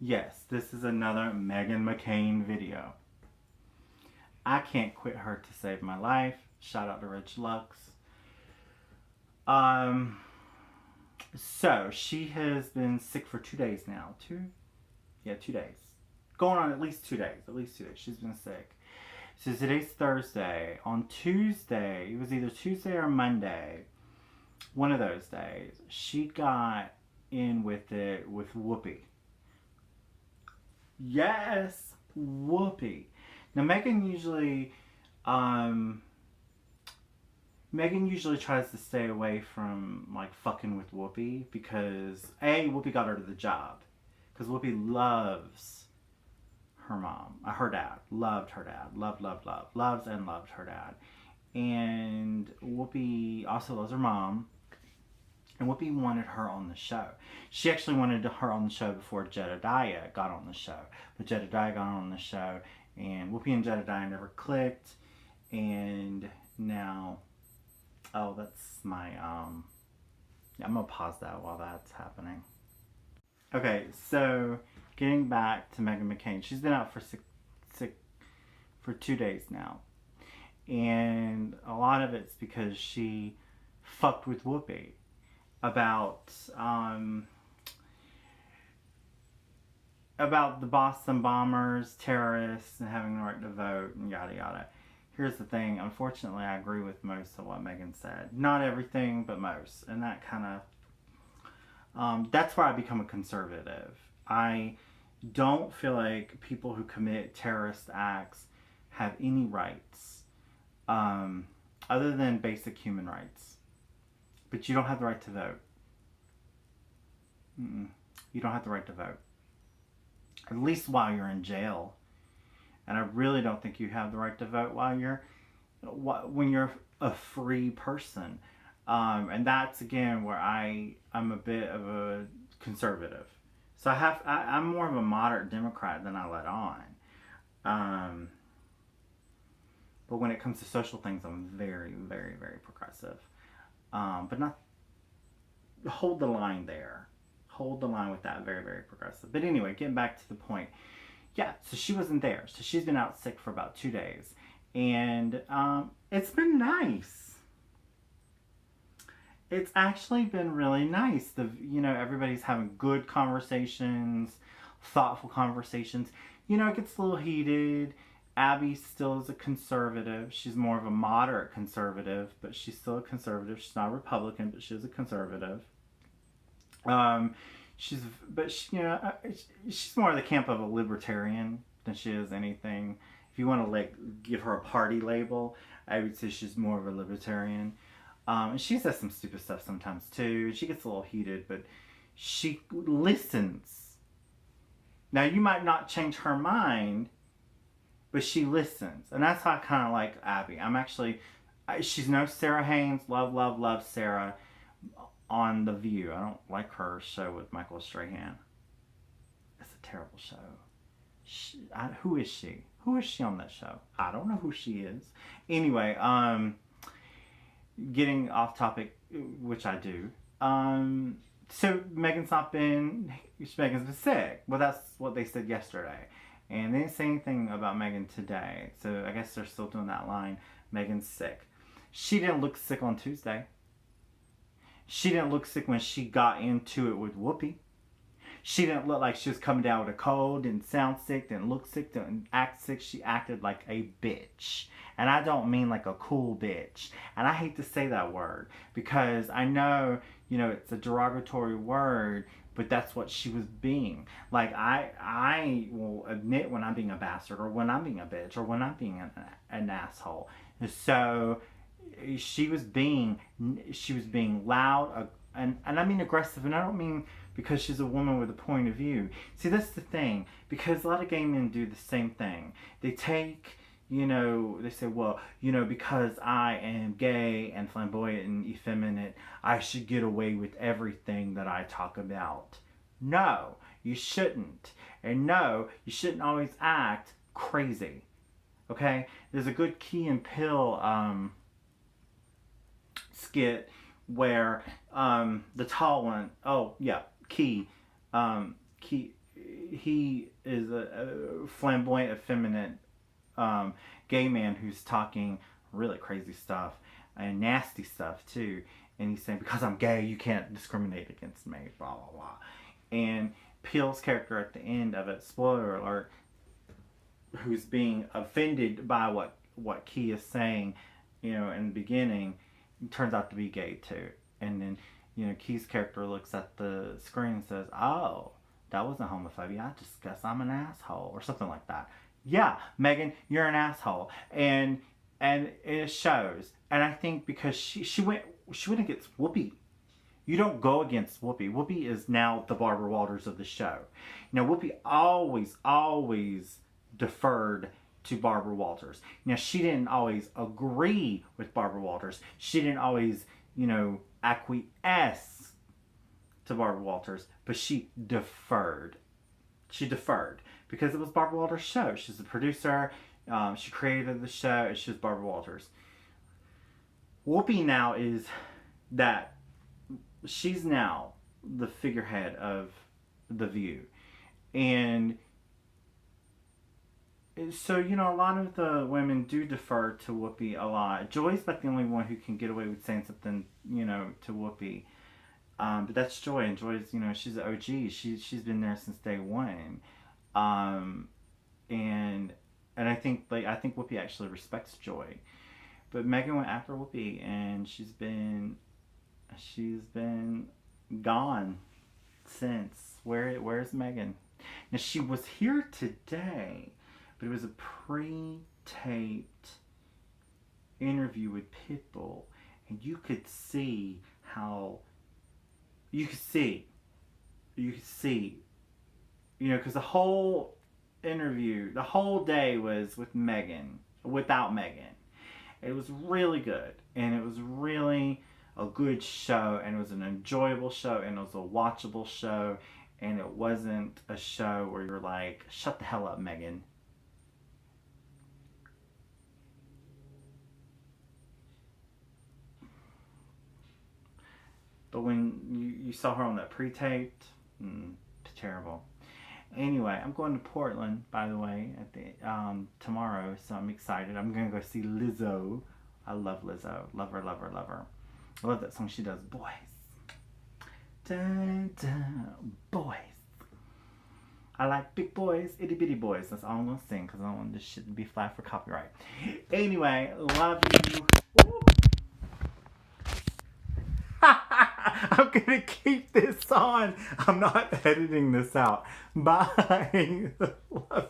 Yes, this is another Meghan McCain video. I can't quit her to save my life. Shout out to Rich Lux. So she has been sick for 2 days now. 2 days. Going on at least 2 days. She's been sick. So today's Thursday. On Tuesday, it was either Tuesday or Monday, one of those days, she got in with it with Whoopi. Yes, Whoopi. Now Meghan usually tries to stay away from like fucking with Whoopi because Whoopi got her to the job because Whoopi loves her mom, her dad, loved her dad, loves and loved her dad, and Whoopi also loves her mom. And Whoopi wanted her on the show. She actually wanted her on the show before Jedediah got on the show. But Jedediah got on the show, and Whoopi and Jedediah never clicked. And now, that's my, I'm going to pause that while that's happening. Okay, so getting back to Meghan McCain. She's been out for sick for 2 days now. And a lot of it's because she fucked with Whoopi about the Boston bombers, terrorists, and having the right to vote, and yada yada. Here's the thing, unfortunately I agree with most of what Meghan said. Not everything, but most. And that kind of, that's where I become a conservative. I don't feel like people who commit terrorist acts have any rights, other than basic human rights. But you don't have the right to vote. You don't have the right to vote. At least while you're in jail. And I really don't think you have the right to vote when you're a free person. And that's again where I'm a bit of a conservative. So I'm more of a moderate Democrat than I let on. But when it comes to social things, I'm very, very, very progressive. But not hold the line there. Hold the line with that. Very, very progressive. But anyway, getting back to the point. Yeah, so she wasn't there. So she's been out sick for about 2 days. And it's been nice. It's actually been really nice. Everybody's having good conversations, thoughtful conversations. It gets a little heated. Abby still is a conservative. She's more of a moderate conservative, but she's still a conservative. She's not a Republican, but she's a conservative. She's more of the camp of a libertarian than she is anything. If you want to give her a party label, I would say she's more of a libertarian. And she says some stupid stuff sometimes too. She gets a little heated, but she listens. Now you might not change her mind, but she listens. And that's how I kind of like Abby. She's no Sarah Haynes. Love Sarah on The View. I don't like her show with Michael Strahan. It's a terrible show. Who is she? Who is she on that show? I don't know who she is. Anyway, getting off topic, which I do. So Meghan's been sick. Well, that's what they said yesterday. And they didn't say anything about Meghan today. So I guess they're still doing that line. Meghan's sick. She didn't look sick on Tuesday. She didn't look sick when she got into it with Whoopi. She didn't look like she was coming down with a cold, didn't sound sick, didn't look sick, didn't act sick. She acted like a bitch. And I don't mean like a cool bitch. And I hate to say that word because I know, it's a derogatory word, but that's what she was being. Like, I will admit when I'm being a bastard or when I'm being a bitch or when I'm being an asshole. So she was being loud and I mean aggressive, and I don't mean because she's a woman with a point of view. See, that's the thing, because a lot of gay men do the same thing. They take, they say, well, because I am gay and flamboyant and effeminate, I should get away with everything that I talk about. No, you shouldn't. And no, you shouldn't always act crazy. Okay? There's a good Key and Peele skit where the tall one, Key, he is a flamboyant, effeminate gay man who's talking really crazy stuff and nasty stuff too. And he's saying, because I'm gay, you can't discriminate against me, blah, blah, blah. And Peele's character at the end of it, spoiler alert, who's being offended by what Key is saying, in the beginning, turns out to be gay too. And then, Key's character looks at the screen and says, oh, that wasn't homophobia. I just guess I'm an asshole, or something like that. Yeah, Meghan, you're an asshole. And it shows. And I think because she went against Whoopi. You don't go against Whoopi. Whoopi is now the Barbara Walters of the show. Whoopi always deferred to Barbara Walters. Now, she didn't always agree with Barbara Walters. She didn't always, acquiesce to Barbara Walters, but she deferred. She deferred because it was Barbara Walters' show. She's the producer. She created the show. It's just Barbara Walters. Whoopi now is that. She's now the figurehead of The View. And so, a lot of the women do defer to Whoopi a lot. Joy's about the only one who can get away with saying something, to Whoopi. But that's Joy. And Joy's, she's an OG. She's been there since day one. And I think Whoopi actually respects Joy. But Meghan went after Whoopi, and she's been gone since. Where's Meghan? Now, she was here today, but it was a pre-taped interview with Pitbull, and you could see, because the whole interview, the whole day was with Meghan, without Meghan. It was really good, and it was really a good show, and it was an enjoyable show, and it was a watchable show, and it wasn't a show where you're like, shut the hell up, Meghan. But when you saw her on that pre-taped, terrible. Anyway, I'm going to Portland, by the way, at the tomorrow, so I'm excited. I'm going to go see Lizzo. I love Lizzo. Love her, love her, love her. I love that song she does, Boys. Dun, dun, boys. I like big boys, itty bitty boys. That's all I'm going to sing because I don't want this shit to be flagged for copyright. Anyway, love you. I'm going to keep this on. I'm not editing this out. Bye. Love you.